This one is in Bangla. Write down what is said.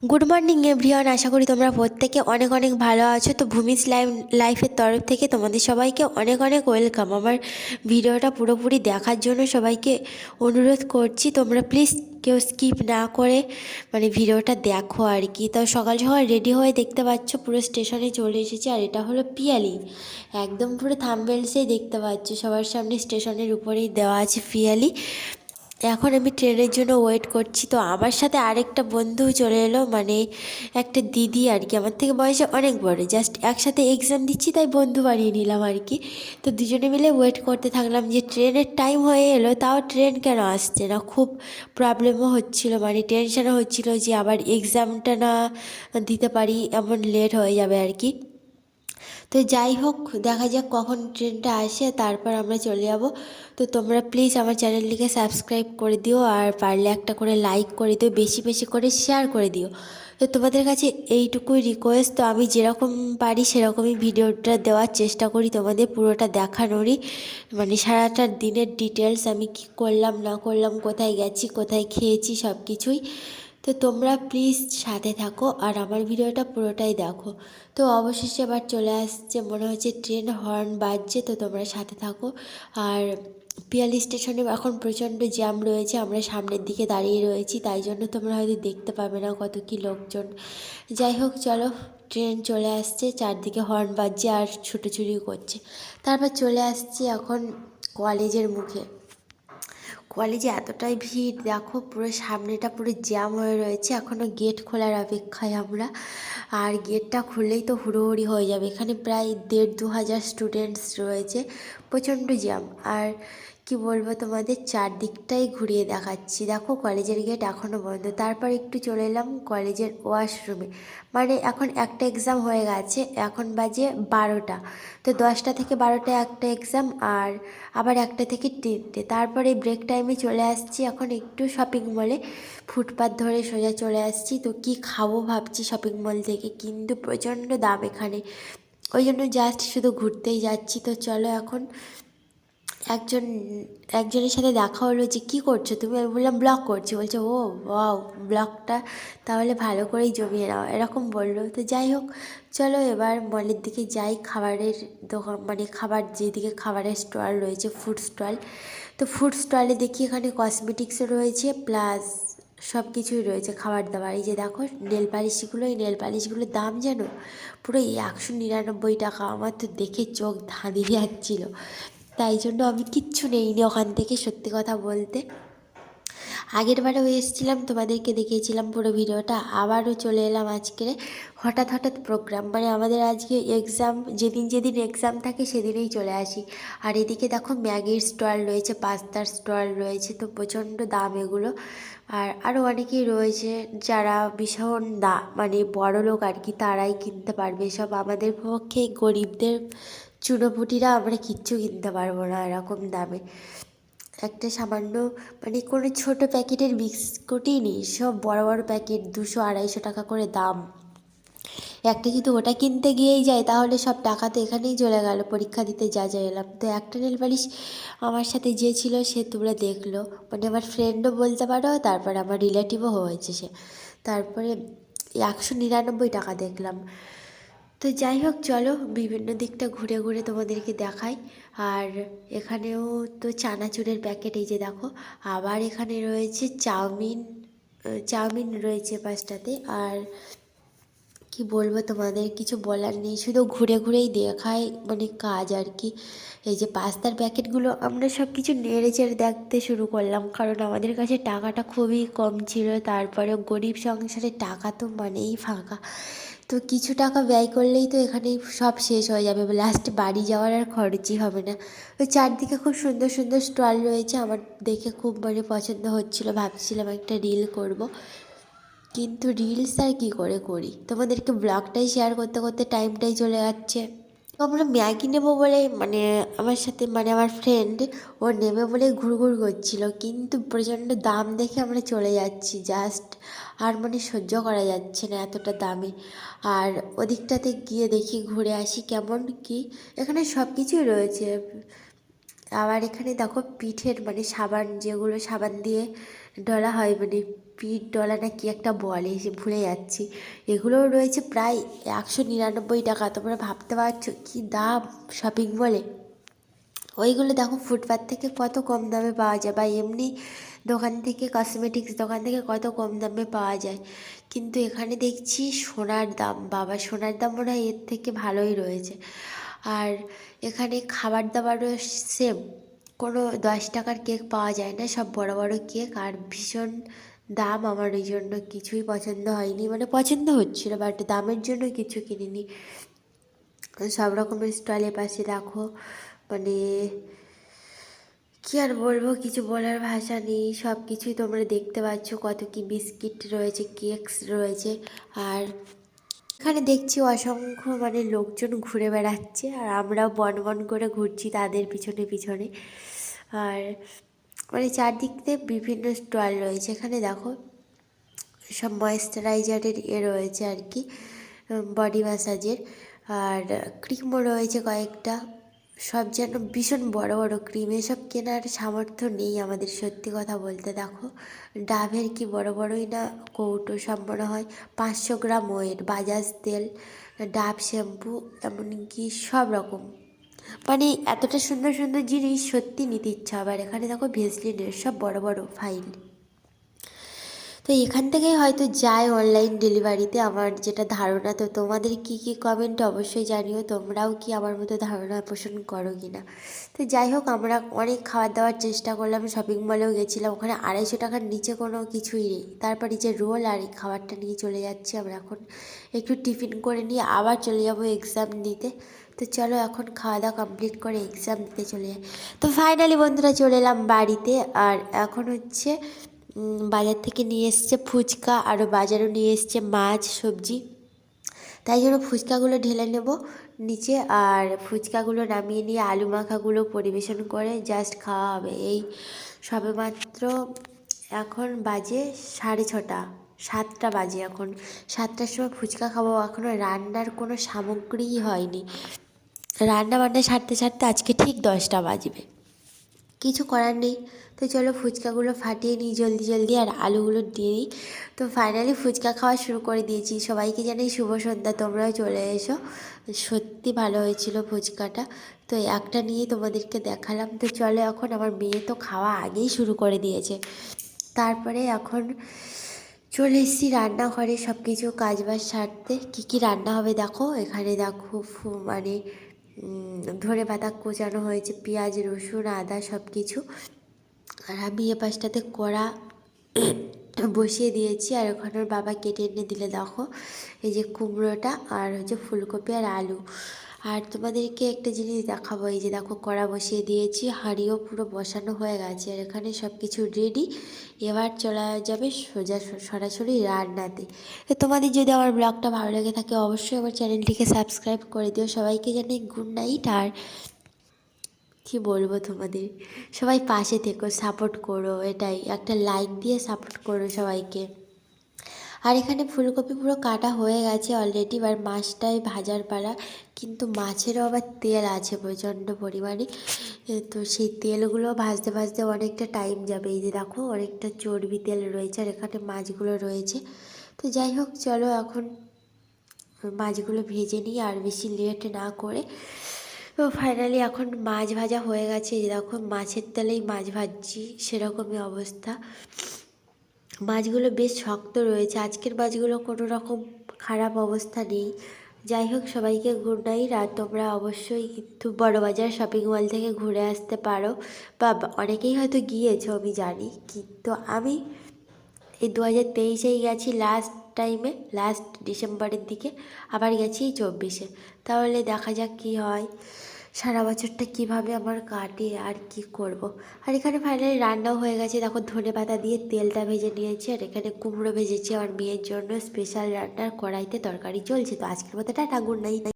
গুড মর্নিং এভরিওয়ান, আশা করি তোমরা প্রত্যেকে অনেক অনেক ভালো আছো। তো ভূমিস লাইফের তরফ থেকে তোমাদের সবাইকে অনেক অনেক ওয়েলকাম। আমার ভিডিওটা পুরোপুরি দেখার জন্য সবাইকে অনুরোধ করছি, তোমরা প্লিজ কেউ স্কিপ না করে ভিডিওটা দেখো আর কি। তো সকাল সকাল রেডি হয়ে দেখতে পাচ্ছ পুরো স্টেশনে চলে এসেছি, আর এটা হলো পিয়ালি। একদম পুরো থাম্বনেলসেই দেখতে পাচ্ছ, সবার সামনে স্টেশনের উপরেই দেওয়া আছে পিয়ালি। এখন আমি ট্রেনের জন্য ওয়েট করছি। তো আমার সাথে আরেকটা বন্ধু চলে এলো, একটা দিদি আর কি, আমার থেকে বয়সে অনেক বড়। জাস্ট একসাথে এক্সাম দিচ্ছি তাই বন্ধু বানিয়ে নিলাম আর কি। তো দুজনে মিলে ওয়েট করতে থাকলাম যে ট্রেনের টাইম হয়ে এলো, তাও ট্রেন কেন আসছে না। খুব প্রবলেমও হচ্ছিলো, টেনশনও হচ্ছিলো যে আবার এক্সামটা না দিতে পারি, এমন লেট হয়ে যাবে আর কি। তো যাই হোক, দেখা যাক কখন ট্রেনটা আসে, তারপর আমরা চলে যাব। তো তোমরা প্লিজ আমার চ্যানেলটিকে সাবস্ক্রাইব করে দিও, আর পারলে একটা করে লাইক করে দিও, বেশি বেশি করে শেয়ার করে দিও। তো তোমাদের কাছে এইটুকুই রিকোয়েস্ট। তো আমি যেরকম পারি সেরকমই ভিডিওটা দেওয়ার চেষ্টা করি, তোমাদের পুরোটা দেখানোরই, সারাটা দিনের ডিটেলস, আমি কি করলাম না করলাম, কোথায় গেছি, কোথায় খেয়েছি, সব কিছুই। তো তোমরা প্লিজ সাথে থাকো আর আমার ভিডিওটা পুরোটাই দেখো। তো অবশেষে আবার চলে আসছে, মনে হচ্ছে ট্রেন হর্ন বাজছে। তো তোমরা সাথে থাকো। আর পিয়ালি স্টেশনে এখন প্রচণ্ড জ্যাম রয়েছে, আমরা সামনের দিকে দাঁড়িয়ে রয়েছি, তাই জন্য তোমরা হয়তো দেখতে পাবে না কত কি লোকজন। যাই হোক, চলো, ট্রেন চলে আসছে, চারদিকে হর্ন বাজছে আর ছুটোছুটি করছে। তারপর চলে আসছি এখন কলেজের মুখে। কলেজে এতটাই ভিড়, দেখো পুরো সামনেটা পুরো জ্যাম হয়ে রয়েছে, এখনও গেট খোলার অপেক্ষায় আমরা। আর গেটটা খুললেই তো হুড়োহুড়ি হয়ে যাবে। এখানে প্রায় 1,500-2,000 স্টুডেন্টস রয়েছে, প্রচণ্ড জ্যাম। আর কি বলবো তোমাদের, চারদিকটাই ঘুরিয়ে দেখাচ্ছি। দেখো কলেজের গেট এখনও বন্ধ। তারপর একটু চলে এলাম কলেজের ওয়াশরুমে। এখন একটা এক্সাম হয়ে গেছে, এখন বাজে 12টা। তো 10টা থেকে 12টা একটা এক্সাম, আর আবার 1টা থেকে 3টে। তারপরে ব্রেক টাইমে চলে আসছি এখন একটু শপিং মলে, ফুটপাথ ধরে সোজা চলে আসছি। তো কি খাবো ভাবছি শপিং মল থেকে, কিন্তু প্রচণ্ড দাম এখানে, ওই জন্য জাস্ট শুধু ঘুরতেই যাচ্ছি। তো চলো, এখন একজন একজনের সাথে দেখা হলো যে কী করছো তুমি, আমি বললাম ব্লগ করছি। বলছে ও ওয়াও, ব্লগটা তাহলে ভালো করেই জমিয়ে নাও, এরকম বললো। তো যাই হোক, চলো এবার মলের দিকে যাই। খাবারের দোকান, খাবার, যেদিকে খাবারের স্টল রয়েছে, ফুড স্টল। তো ফুড স্টলে দেখি এখানে কসমেটিক্সও রয়েছে, প্লাস সব কিছুই রয়েছে খাবার দাবার। এই যে দেখো নেল পালিশগুলো, এই নেল পালিশগুলোর দাম যেন পুরো 199 টাকা। আমার তো দেখে চোখ ধাঁধিয়ে যাচ্ছিলো, তাই জন্য আমি কিচ্ছু নেইনি ওখান থেকে, সত্যি কথা বলতে। আগের বারেও এসেছিলাম, তোমাদেরকে দেখিয়েছিলাম পুরো ভিডিওটা, আবারও চলে এলাম আজকে। হঠাৎ হঠাৎ প্রোগ্রাম, আমাদের আজকে এক্সাম, যেদিন যেদিন এক্সাম থাকে সেদিনেই চলে আসি। আর এদিকে দেখো ম্যাগির স্টল রয়েছে, পাস্তার স্টল রয়েছে, তো প্রচণ্ড দাম এগুলো। আর আরও অনেকেই রয়েছে যারা ভীষণ বড় লোক আর কি, তারাই কিনতে পারবে সব। আমাদের পক্ষে গরিবদের চুনোপুটিরা আমরা কিচ্ছু কিনতে পারবো না এরকম দামে। একটা সামান্য কোনো ছোটো প্যাকেটের বিস্কুটই নেই, সব বড় বড় প্যাকেট, 200-250 টাকা করে দাম একটা। কিন্তু ওটা কিনতে গিয়েই যায়, তাহলে সব টাকা তো এখানেই চলে গেল, পরীক্ষা দিতে যা যা এলাম। তো একটা নেল পালিশ আমার সাথে যে ছিল সে তুলে দেখলো, আমার ফ্রেন্ডও বলতে পারো, তারপর আমার রিলেটিভও হয়েছে সে। তারপরে 199 টাকা দেখলাম। তো যাই হোক, চলো বিভিন্ন দিকটা ঘুরে ঘুরে তোমাদেরকে দেখাই। আর এখানেও তো চানাচুরের প্যাকেট, এই যে দেখো। আবার এখানে রয়েছে চাউমিন, চাউমিন রয়েছে পাঁচটাতে। আর কি বলবো তোমাদের, কিছু বলার নেই, শুধু ঘুরে ঘুরেই দেখাই কাজ আর কি। এই যে পাস্তার প্যাকেটগুলো আমরা সব কিছু নেড়ে চেড়ে দেখতে শুরু করলাম, কারণ আমাদের কাছে টাকাটা খুবই কম ছিল। তারপরে গরিব সংসারে টাকা তো মানেই ফাঁকা। তো কিছু টাকা ব্যয় করলেই তো এখানেই সব শেষ হয়ে যাবে, লাস্টে বাড়ি যাওয়ার আর খরচই হবে না। ওই চারদিকে খুব সুন্দর সুন্দর স্টল রয়েছে, আমার দেখে খুব পছন্দ হচ্ছিলো, ভাবছিলাম একটা রিল করব, কিন্তু রিলস আর কী করে করি, তোমাদেরকে ব্লগটাই শেয়ার করতে করতে টাইমটাই চলে যাচ্ছে। তো আমরা ম্যাগি নেবো বলে, আমার সাথে আমার ফ্রেন্ড ও নেবে বলে ঘুরঘুর করছিল, কিন্তু প্রচণ্ড দাম দেখে আমরা চলে যাচ্ছি জাস্ট। আর সহ্য করা যাচ্ছে না এতটা দামে। আর ওদিকটাতে গিয়ে দেখি, ঘুরে আসি কেমন কি। এখানে সব কিছুই রয়েছে। আবার এখানে দেখো পিঠের সাবান, যেগুলো সাবান দিয়ে ডলা হয়, স্পিড ডলা না কি একটা বলে, সে ভুলে যাচ্ছি। এগুলোও রয়েছে প্রায় 199 টাকা। তোমরা ভাবতে পারছো কী দাম শপিং মলে। ওইগুলো দেখো ফুটপাথ থেকে কত কম দামে পাওয়া যায়, বা এমনি দোকান থেকে, কসমেটিক্স দোকান থেকে কত কম দামে পাওয়া যায়। কিন্তু এখানে দেখছি সোনার দাম, বাবা সোনার দাম মনে হয় এর থেকে ভালোই রয়েছে। আর এখানে খাবার দাবারও সেম, কোনো 10 টাকার কেক পাওয়া যায় না, সব বড় বড় কেক, আর ভীষণ দাম। আমার ওই জন্য কিছুই পছন্দ হয়নি, মানে পছন্দ হচ্ছিলো বাট দামের জন্য কিছু কিনিনি। সব রকমের স্টলের পাশে দেখো, মানে কী আর বলবো, কিছু বলার ভাষা নেই। সব কিছুই তোমরা দেখতে পাচ্ছ, কত কি বিস্কিট রয়েছে, কেকস রয়েছে। আর এখানে দেখছি অসংখ্য মানে লোকজন ঘুরে বেড়াচ্ছে, আর আমরাও বন বন করে ঘুরছি তাদের পিছনে পিছনে। আর মানে চারদিক দিয়ে বিভিন্ন স্টল রয়েছে। এখানে দেখো সব ময়েশ্চারাইজারের রয়েছে আর কি, বডি ম্যাসাজের। আর ক্রিমও রয়েছে কয়েকটা, সব যেন ভীষণ বড় বড় ক্রিম। এসব কেনার সামর্থ্য নেই আমাদের, সত্যি কথা বলতে। দেখো ডাভের কি বড় বড়ই না কৌটো, সব মনে হয় 500 গ্রাম ওয়েট। বাজাজ তেল, ডাভ শ্যাম্পু, এমনকি সব রকম, মানে এতটা সুন্দর সুন্দর জিনিস সত্যি নিতে ইচ্ছা হবে। আর এখানে দেখো ভেসলিনের সব বড় বড় ফাইল। তো এখান থেকেই হয়তো যায় অনলাইন ডেলিভারিতে, আমার যেটা ধারণা। তো তোমাদের কী কী কমেন্ট অবশ্যই জানিও, তোমরাও কি আমার মতো ধারণা পোষণ করো কি না। তো যাই হোক, আমরা অনেক খাবার দাবার চেষ্টা করলাম, শপিং মলেও গেছিলাম, ওখানে 250 টাকার নিচে কোনো কিছুই নেই। তারপর যে রোল আর এই খাবারটা নিয়ে চলে যাচ্ছি আমরা। এখন একটু টিফিন করে নিয়ে আবার চলে যাব এক্সাম দিতে। তো চলো এখন খাওয়া দাওয়া কমপ্লিট করে এক্সাম দিতে চলে যাই। তো ফাইনালি বন্ধুরা চলে এলাম বাড়িতে। আর এখন হচ্ছে বাজার থেকে নিয়ে এসছে ফুচকা, আরও বাজারও নিয়ে এসছে মাছ সবজি। তাই জন্য ফুচকাগুলো ঢেলে নেব নিচে, আর ফুচকাগুলো নামিয়ে নিয়ে আলু মাখাগুলো পরিবেশন করে জাস্ট খাওয়া হবে। এই সবেমাত্র এখন বাজে 6:30, 7টা বাজে এখন। 7টার সময় ফুচকা খাবো, এখনও রান্নার কোনো সামগ্রীই হয়নি। রান্না বান্না সারতে সারতে আজকে ঠিক 10টা বাজবে, কিছু করার নেই। তো চলো ফুচকাগুলো ফাটিয়ে নিই জলদি জলদি, আর আলুগুলো দিয়ে নিই। তো ফাইনালি ফুচকা খাওয়া শুরু করে দিয়েছি। সবাইকে জানাই শুভ সন্ধ্যা, তোমরাও চলে এসো। সত্যি ভালো হয়েছিল ফুচকাটা। তো একটা নিয়েই তোমাদেরকে দেখালাম। তো চলো এখন, আমার মেয়ে তো খাওয়া আগেই শুরু করে দিয়েছে। তারপরে এখন চলে এসেছি রান্নাঘরে সব কিছু কাজবাজ সারতে। কী কী রান্না হবে দেখো, এখানে দেখো মানে ধনেপাতা কোচানো হয়েছে, পেঁয়াজ রসুন আদা সব কিছু। আর আমি এ পাশটাতে কড়া বসিয়ে দিয়েছি, আর ওখানে ওর বাবা কেটে এনে দিলে দেখো এই যে কুমড়োটা, আর হচ্ছে ফুলকপি আর আলু। আর তোমাদেরকে একটা জিনিস দেখাবো, এই যে দেখো কড়া বসিয়ে দিয়েছি, হাঁড়িও পুরো বসানো হয়ে গেছে, আর এখানে সব কিছু রেডি। এবার চলা যাবে সোজা সরাসরি রান্নাতে। তো তোমাদের যদি আমার ব্লগটা ভালো লেগে থাকে অবশ্যই আমার চ্যানেলটিকে সাবস্ক্রাইব করে দিও। সবাইকে জানাই গুড নাইট। আর কি বলবো তোমাদের, সবাই পাশে থেকো, সাপোর্ট করো, এটাই একটা লাইক দিয়ে সাপোর্ট করো সবাইকে। আর এখানে ফুলকপি পুরো কাটা হয়ে গেছে অলরেডি, এবার মাছটাই ভাজার পালা। কিন্তু মাছেরও আবার তেল আছে প্রচণ্ড পরিমাণে, তো সেই তেলগুলো ভাজতে ভাজতে অনেকটা টাইম যাবে। এই যে দেখো অনেকটা চর্বি তেল রয়েছে, আর এখানে মাছগুলো রয়েছে। তো যাই হোক চলো এখন মাছগুলো ভেজে নিই আর বেশি লেট না করে। তো ফাইনালি এখন মাছ ভাজা হয়ে গেছে, যেরকম মাছের তেলেই মাছ ভাজছি সেরকমই অবস্থা। মাছগুলো বেশ শক্ত রয়েছে, আজকের মাছগুলো কোনো রকম খারাপ অবস্থা নেই। যাই হোক সবাইকে গুড নাইট। আর তোমরা অবশ্যই কিন্তু বড়বাজার শপিং মল থেকে ঘুরে আসতে পারো, বা অনেকেই হয়তো গিয়েছো আমি জানি, কিন্তু আমি এই 2023-এই গেছি লাস্ট টাইমে, লাস্ট ডিসেম্বরের দিকে, আবার গেছি 24-এ। তাহলে দেখা যাক কী হয়, সারা বছরটা কীভাবে আমার কাটে আর কি করব। আর এখানে ফাইনালি রান্নাও হয়ে গেছে, দেখো ধনেপাতা দিয়ে তেলটা ভেজে নিয়েছি, আর এখানে কুমড়ো ভেজেছি আমার মেয়ের জন্য স্পেশাল রান্নার, কড়াইতে তরকারি চলছে। তো আজকের মতো টাটা, গুড নাইট।